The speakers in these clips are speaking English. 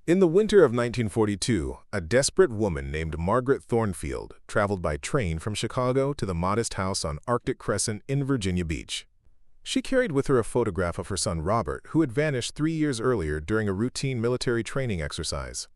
In the winter of 1942, a desperate woman named Margaret Thornfield traveled by train from Chicago to the modest house on Arctic Crescent in Virginia Beach. She carried with her a photograph of her son Robert, who had vanished 3 years earlier during a routine military training exercise.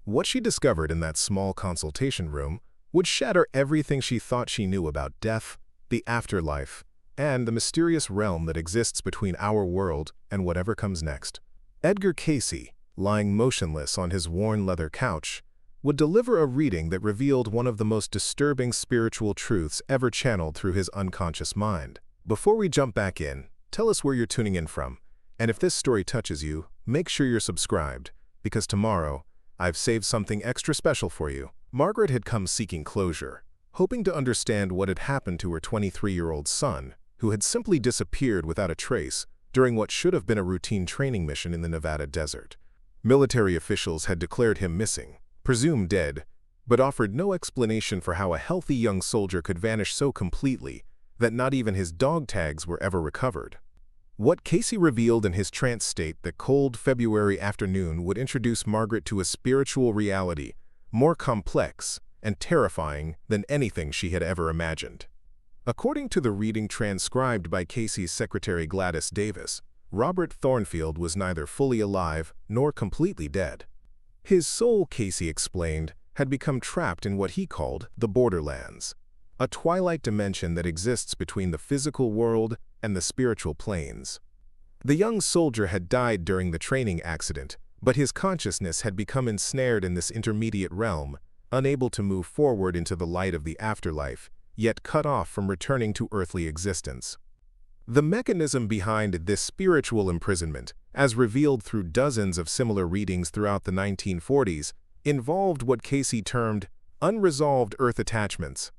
What she discovered in that small consultation room would shatter everything she thought she knew about death, the afterlife, and the mysterious realm that exists between our world and whatever comes next. Edgar Cayce, lying motionless on his worn leather couch, would deliver a reading that revealed one of the most disturbing spiritual truths ever channeled through his unconscious mind. Before we jump back in, tell us where you're tuning in from, and if this story touches you, make sure you're subscribed, because tomorrow, I've saved something extra special for you. Margaret had come seeking closure, hoping to understand what had happened to her 23-year-old son, who had simply disappeared without a trace during what should have been a routine training mission in the Nevada desert. Military officials had declared him missing, presumed dead, but offered no explanation for how a healthy young soldier could vanish so completely that not even his dog tags were ever recovered. What Cayce revealed in his trance state that cold February afternoon would introduce Margaret to a spiritual reality more complex and terrifying than anything she had ever imagined. According to the reading transcribed by Cayce's secretary Gladys Davis, Robert Thornfield was neither fully alive nor completely dead. His soul, Cayce explained, had become trapped in what he called the borderlands, a twilight dimension that exists between the physical world and the spiritual planes. The young soldier had died during the training accident, but his consciousness had become ensnared in this intermediate realm, unable to move forward into the light of the afterlife, yet cut off from returning to earthly existence. The mechanism behind this spiritual imprisonment, as revealed through dozens of similar readings throughout the 1940s, involved what Cayce termed unresolved earth attachments.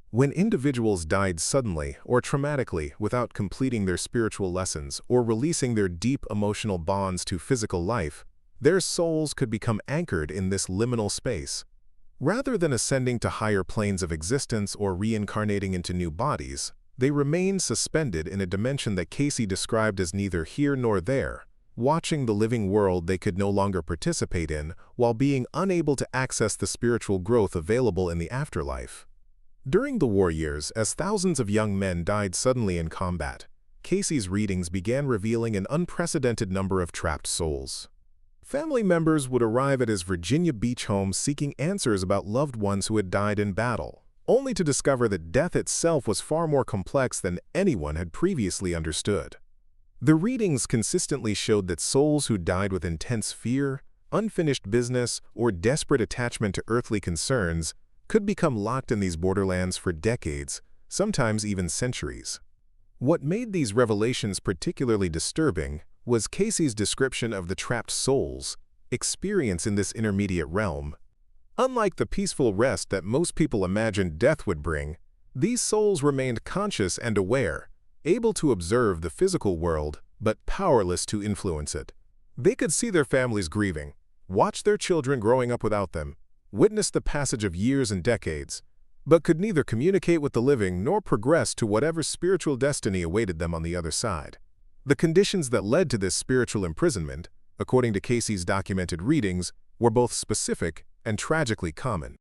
When individuals died suddenly or traumatically without completing their spiritual lessons or releasing their deep emotional bonds to physical life, their souls could become anchored in this liminal space. Rather than ascending to higher planes of existence or reincarnating into new bodies, they remained suspended in a dimension that Cayce described as neither here nor there, watching the living world they could no longer participate in while being unable to access the spiritual growth available in the afterlife. During the war years, as thousands of young men died suddenly in combat, Cayce's readings began revealing an unprecedented number of trapped souls. Family members would arrive at his Virginia Beach home seeking answers about loved ones who had died in battle, only to discover that death itself was far more complex than anyone had previously understood. The readings consistently showed that souls who died with intense fear, unfinished business, or desperate attachment to earthly concerns could become locked in these borderlands for decades, sometimes even centuries. What made these revelations particularly disturbing was Cayce's description of the trapped soul's experience in this intermediate realm. Unlike the peaceful rest that most people imagined death would bring, these souls remained conscious and aware, able to observe the physical world, but powerless to influence it. They could see their families grieving, watch their children growing up without them, witness the passage of years and decades, but could neither communicate with the living nor progress to whatever spiritual destiny awaited them on the other side. The conditions that led to this spiritual imprisonment, according to Cayce's documented readings, were both specific and tragically common.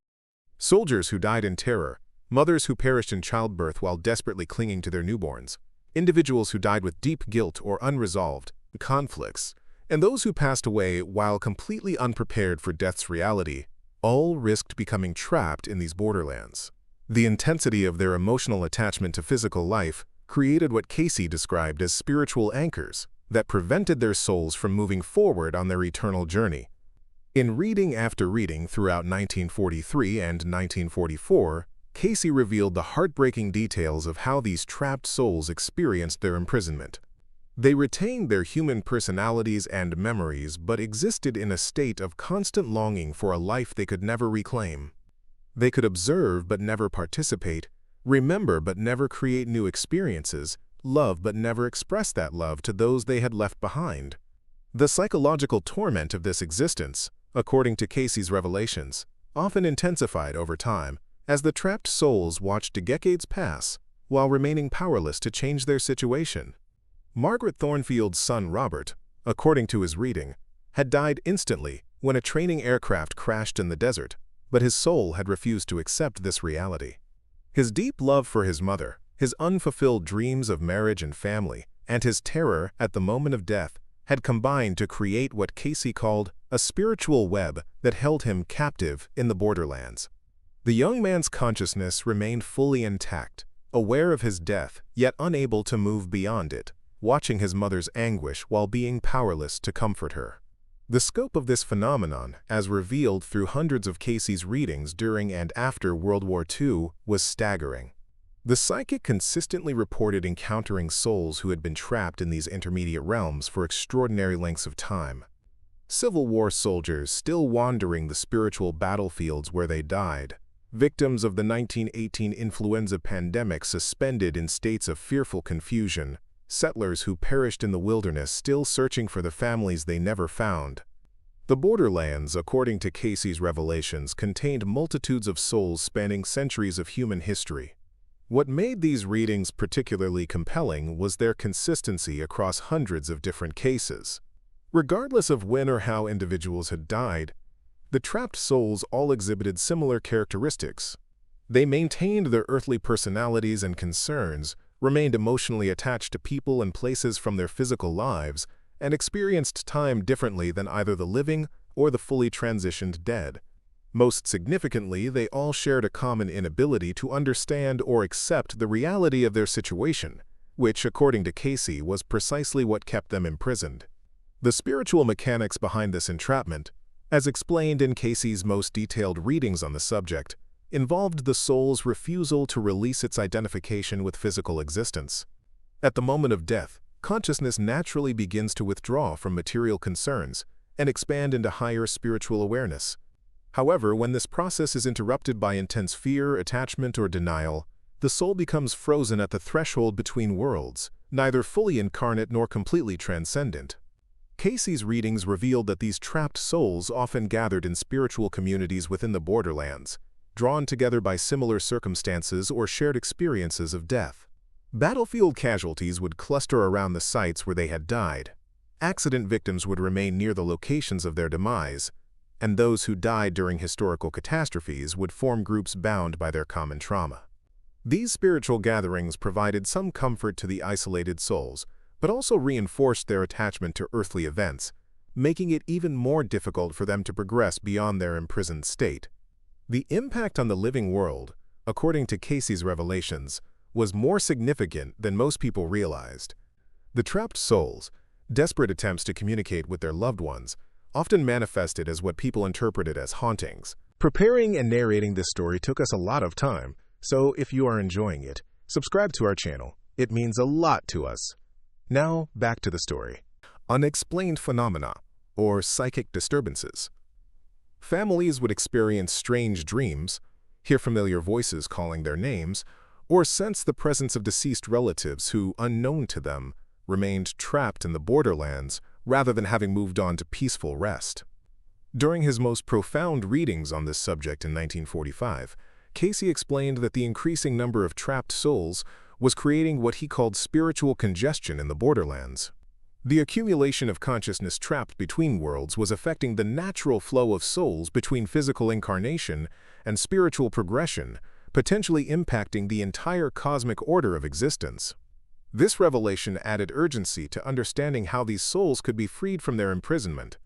Soldiers who died in terror, mothers who perished in childbirth while desperately clinging to their newborns, individuals who died with deep guilt or unresolved conflicts, and those who passed away while completely unprepared for death's reality, all risked becoming trapped in these borderlands. The intensity of their emotional attachment to physical life created what Cayce described as spiritual anchors that prevented their souls from moving forward on their eternal journey. In reading after reading throughout 1943 and 1944, Cayce revealed the heartbreaking details of how these trapped souls experienced their imprisonment. They retained their human personalities and memories but existed in a state of constant longing for a life they could never reclaim. They could observe but never participate, remember but never create new experiences, love but never express that love to those they had left behind. The psychological torment of this existence, according to Cayce's revelations, often intensified over time as the trapped souls watched decades pass while remaining powerless to change their situation. Margaret Thornfield's son Robert, according to his reading, had died instantly when a training aircraft crashed in the desert, but his soul had refused to accept this reality. His deep love for his mother, his unfulfilled dreams of marriage and family, and his terror at the moment of death had combined to create what Cayce called a spiritual web that held him captive in the borderlands. The young man's consciousness remained fully intact, aware of his death, yet unable to move beyond it, watching his mother's anguish while being powerless to comfort her. The scope of this phenomenon, as revealed through hundreds of Cayce's readings during and after World War II, was staggering. The psychic consistently reported encountering souls who had been trapped in these intermediate realms for extraordinary lengths of time. Civil War soldiers still wandering the spiritual battlefields where they died, victims of the 1918 influenza pandemic suspended in states of fearful confusion, settlers who perished in the wilderness still searching for the families they never found. The borderlands, according to Cayce's revelations, contained multitudes of souls spanning centuries of human history. What made these readings particularly compelling was their consistency across hundreds of different cases. Regardless of when or how individuals had died, the trapped souls all exhibited similar characteristics. They maintained their earthly personalities and concerns, remained emotionally attached to people and places from their physical lives, and experienced time differently than either the living or the fully transitioned dead. Most significantly, they all shared a common inability to understand or accept the reality of their situation, which, according to Cayce, was precisely what kept them imprisoned. The spiritual mechanics behind this entrapment, as explained in Cayce's most detailed readings on the subject, involved the soul's refusal to release its identification with physical existence. At the moment of death, consciousness naturally begins to withdraw from material concerns and expand into higher spiritual awareness. However, when this process is interrupted by intense fear, attachment, or denial, the soul becomes frozen at the threshold between worlds, neither fully incarnate nor completely transcendent. Cayce's readings revealed that these trapped souls often gathered in spiritual communities within the borderlands, drawn together by similar circumstances or shared experiences of death. Battlefield casualties would cluster around the sites where they had died. Accident victims would remain near the locations of their demise, and those who died during historical catastrophes would form groups bound by their common trauma. These spiritual gatherings provided some comfort to the isolated souls, but also reinforced their attachment to earthly events, making it even more difficult for them to progress beyond their imprisoned state. The impact on the living world, according to Cayce's revelations, was more significant than most people realized. The trapped souls, desperate attempts to communicate with their loved ones, often manifested as what people interpreted as hauntings. Preparing and narrating this story took us a lot of time, so if you are enjoying it, subscribe to our channel. It means a lot to us. Now, back to the story. Unexplained phenomena, or psychic disturbances. Families would experience strange dreams, hear familiar voices calling their names, or sense the presence of deceased relatives who, unknown to them, remained trapped in the borderlands rather than having moved on to peaceful rest. During his most profound readings on this subject in 1945, Cayce explained that the increasing number of trapped souls was creating what he called spiritual congestion in the borderlands. The accumulation of consciousness trapped between worlds was affecting the natural flow of souls between physical incarnation and spiritual progression, potentially impacting the entire cosmic order of existence. This revelation added urgency to understanding how these souls could be freed from their imprisonment.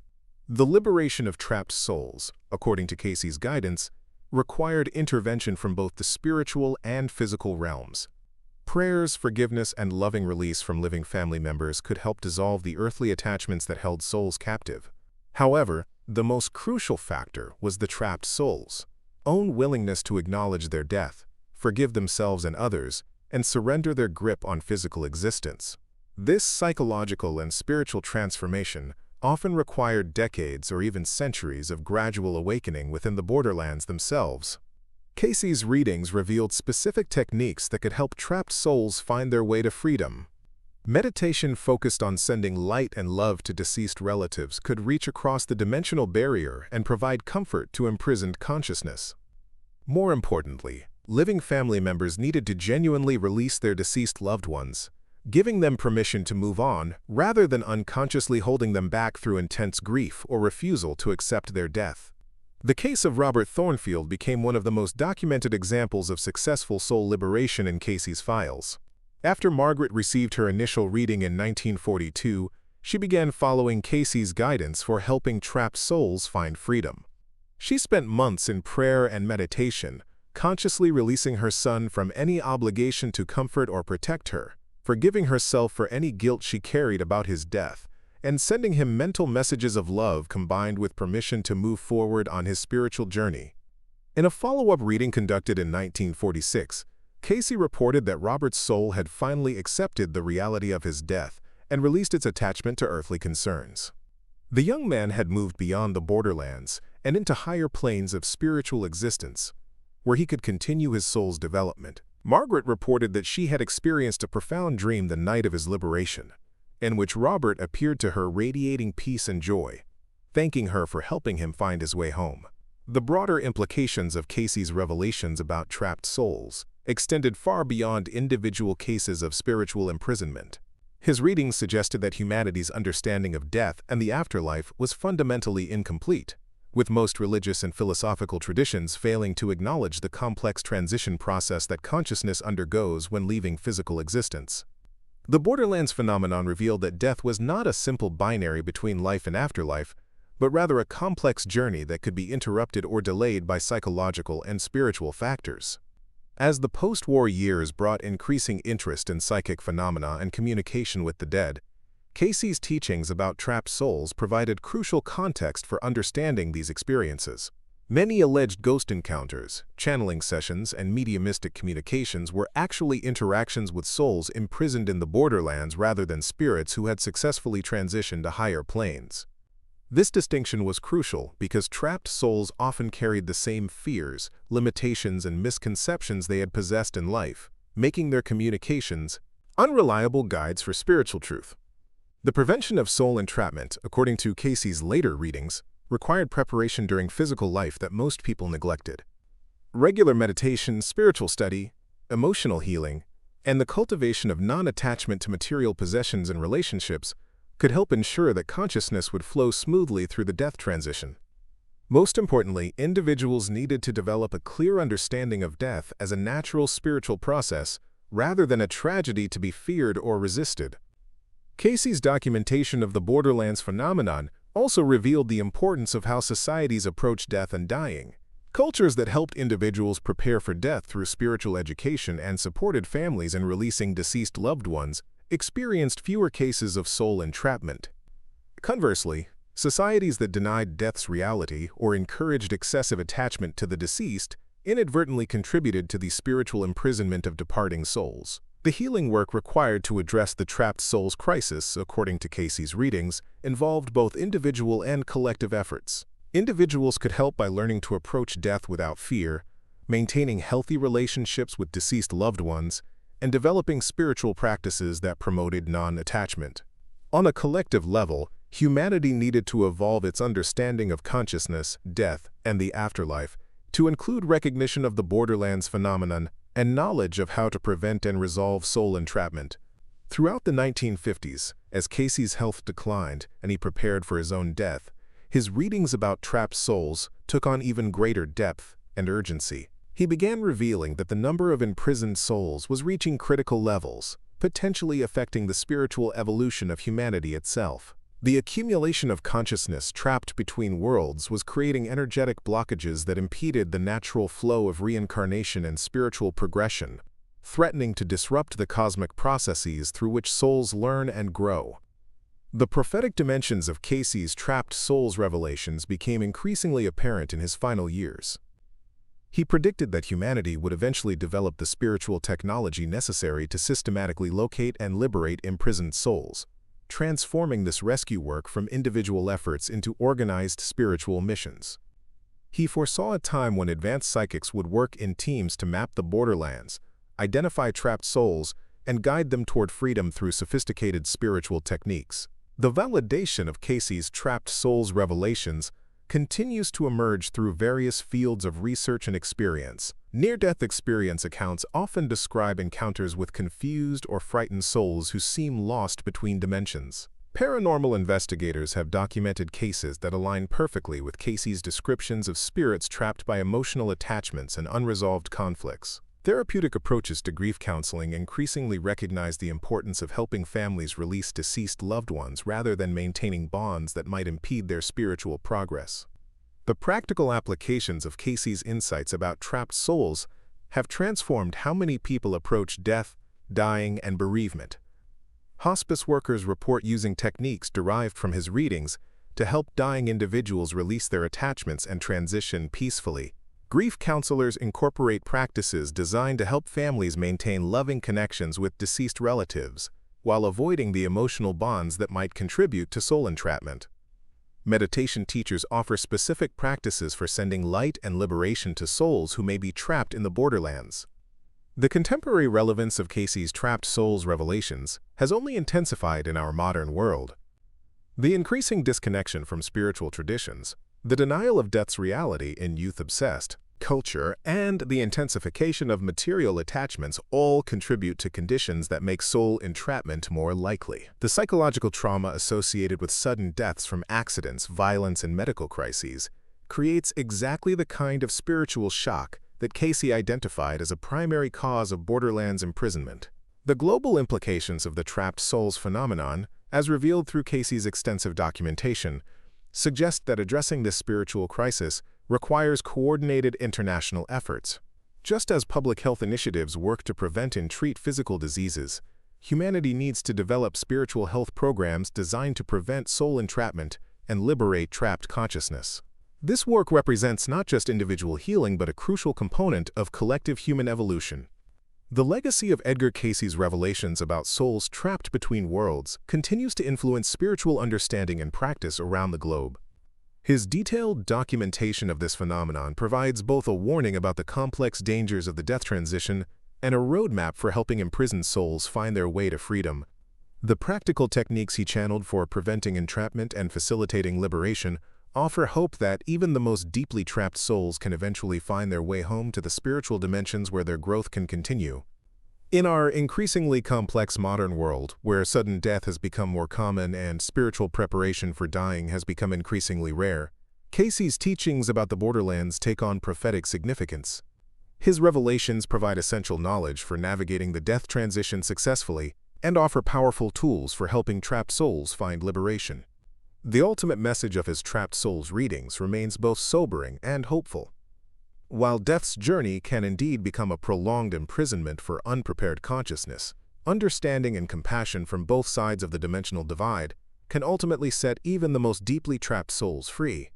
The liberation of trapped souls, according to Cayce's guidance, required intervention from both the spiritual and physical realms. Prayers, forgiveness, and loving release from living family members could help dissolve the earthly attachments that held souls captive. However, the most crucial factor was the trapped souls' own willingness to acknowledge their death, forgive themselves and others, and surrender their grip on physical existence. This psychological and spiritual transformation often required decades or even centuries of gradual awakening within the borderlands themselves. Cayce's readings revealed specific techniques that could help trapped souls find their way to freedom. Meditation focused on sending light and love to deceased relatives could reach across the dimensional barrier and provide comfort to imprisoned consciousness. More importantly, living family members needed to genuinely release their deceased loved ones, giving them permission to move on rather than unconsciously holding them back through intense grief or refusal to accept their death. The case of Robert Thornfield became one of the most documented examples of successful soul liberation in Cayce's files. After Margaret received her initial reading in 1942, she began following Cayce's guidance for helping trapped souls find freedom. She spent months in prayer and meditation, consciously releasing her son from any obligation to comfort or protect her, forgiving herself for any guilt she carried about his death, and sending him mental messages of love combined with permission to move forward on his spiritual journey. In a follow-up reading conducted in 1946, Cayce reported that Robert's soul had finally accepted the reality of his death and released its attachment to earthly concerns. The young man had moved beyond the borderlands and into higher planes of spiritual existence, where he could continue his soul's development. Margaret reported that she had experienced a profound dream the night of his liberation, in which Robert appeared to her radiating peace and joy, thanking her for helping him find his way home. The broader implications of Cayce's revelations about trapped souls extended far beyond individual cases of spiritual imprisonment. His readings suggested that humanity's understanding of death and the afterlife was fundamentally incomplete, with most religious and philosophical traditions failing to acknowledge the complex transition process that consciousness undergoes when leaving physical existence. The borderlands phenomenon revealed that death was not a simple binary between life and afterlife, but rather a complex journey that could be interrupted or delayed by psychological and spiritual factors. As the post-war years brought increasing interest in psychic phenomena and communication with the dead, Cayce's teachings about trapped souls provided crucial context for understanding these experiences. Many alleged ghost encounters, channeling sessions, and mediumistic communications were actually interactions with souls imprisoned in the borderlands rather than spirits who had successfully transitioned to higher planes. This distinction was crucial because trapped souls often carried the same fears, limitations, and misconceptions they had possessed in life, making their communications unreliable guides for spiritual truth. The prevention of soul entrapment, according to Cayce's later readings, required preparation during physical life that most people neglected. Regular meditation, spiritual study, emotional healing, and the cultivation of non-attachment to material possessions and relationships could help ensure that consciousness would flow smoothly through the death transition. Most importantly, individuals needed to develop a clear understanding of death as a natural spiritual process rather than a tragedy to be feared or resisted. Cayce's documentation of the borderlands phenomenon also revealed the importance of how societies approach death and dying. Cultures that helped individuals prepare for death through spiritual education and supported families in releasing deceased loved ones experienced fewer cases of soul entrapment. Conversely, societies that denied death's reality or encouraged excessive attachment to the deceased inadvertently contributed to the spiritual imprisonment of departing souls. The healing work required to address the trapped soul's crisis, according to Cayce's readings, involved both individual and collective efforts. Individuals could help by learning to approach death without fear, maintaining healthy relationships with deceased loved ones, and developing spiritual practices that promoted non-attachment. On a collective level, humanity needed to evolve its understanding of consciousness, death, and the afterlife to include recognition of the borderlands phenomenon and knowledge of how to prevent and resolve soul entrapment. Throughout the 1950s, as Cayce's health declined and he prepared for his own death, his readings about trapped souls took on even greater depth and urgency. He began revealing that the number of imprisoned souls was reaching critical levels, potentially affecting the spiritual evolution of humanity itself. The accumulation of consciousness trapped between worlds was creating energetic blockages that impeded the natural flow of reincarnation and spiritual progression, threatening to disrupt the cosmic processes through which souls learn and grow. The prophetic dimensions of Cayce's trapped souls revelations became increasingly apparent in his final years. He predicted that humanity would eventually develop the spiritual technology necessary to systematically locate and liberate imprisoned souls, transforming this rescue work from individual efforts into organized spiritual missions. He foresaw a time when advanced psychics would work in teams to map the borderlands, identify trapped souls, and guide them toward freedom through sophisticated spiritual techniques. The validation of Cayce's trapped souls revelations continues to emerge through various fields of research and experience. Near-death experience accounts often describe encounters with confused or frightened souls who seem lost between dimensions. Paranormal investigators have documented cases that align perfectly with Cayce's descriptions of spirits trapped by emotional attachments and unresolved conflicts. Therapeutic approaches to grief counseling increasingly recognize the importance of helping families release deceased loved ones rather than maintaining bonds that might impede their spiritual progress. The practical applications of Cayce's insights about trapped souls have transformed how many people approach death, dying, and bereavement. Hospice workers report using techniques derived from his readings to help dying individuals release their attachments and transition peacefully. Grief counselors incorporate practices designed to help families maintain loving connections with deceased relatives, while avoiding the emotional bonds that might contribute to soul entrapment. Meditation teachers offer specific practices for sending light and liberation to souls who may be trapped in the borderlands. The contemporary relevance of Cayce's trapped souls revelations has only intensified in our modern world. The increasing disconnection from spiritual traditions, the denial of death's reality in youth-obsessed culture, and the intensification of material attachments all contribute to conditions that make soul entrapment more likely. The psychological trauma associated with sudden deaths from accidents, violence, and medical crises creates exactly the kind of spiritual shock that Cayce identified as a primary cause of borderlands imprisonment. The global implications of the trapped souls phenomenon, as revealed through Cayce's extensive documentation, suggest that addressing this spiritual crisis requires coordinated international efforts. Just as public health initiatives work to prevent and treat physical diseases, humanity needs to develop spiritual health programs designed to prevent soul entrapment and liberate trapped consciousness. This work represents not just individual healing but a crucial component of collective human evolution. The legacy of Edgar Cayce's revelations about souls trapped between worlds continues to influence spiritual understanding and practice around the globe. His detailed documentation of this phenomenon provides both a warning about the complex dangers of the death transition and a roadmap for helping imprisoned souls find their way to freedom. The practical techniques he channeled for preventing entrapment and facilitating liberation offer hope that even the most deeply trapped souls can eventually find their way home to the spiritual dimensions where their growth can continue. In our increasingly complex modern world, where sudden death has become more common and spiritual preparation for dying has become increasingly rare, Cayce's teachings about the borderlands take on prophetic significance. His revelations provide essential knowledge for navigating the death transition successfully and offer powerful tools for helping trapped souls find liberation. The ultimate message of his trapped souls readings remains both sobering and hopeful. While death's journey can indeed become a prolonged imprisonment for unprepared consciousness, understanding and compassion from both sides of the dimensional divide can ultimately set even the most deeply trapped souls free.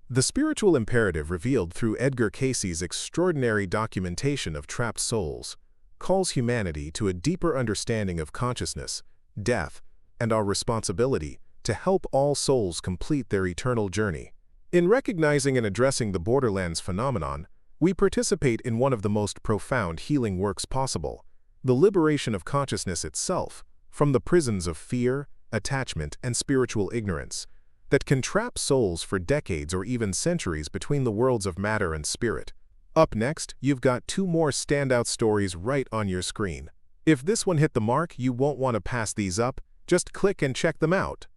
The spiritual imperative revealed through Edgar Cayce's extraordinary documentation of trapped souls calls humanity to a deeper understanding of consciousness, death, and our responsibility to help all souls complete their eternal journey. In recognizing and addressing the borderlands phenomenon, we participate in one of the most profound healing works possible, the liberation of consciousness itself from the prisons of fear, attachment, and spiritual ignorance that can trap souls for decades or even centuries between the worlds of matter and spirit. Up next, you've got two more standout stories right on your screen. If this one hit the mark, you won't want to pass these up. Just click and check them out.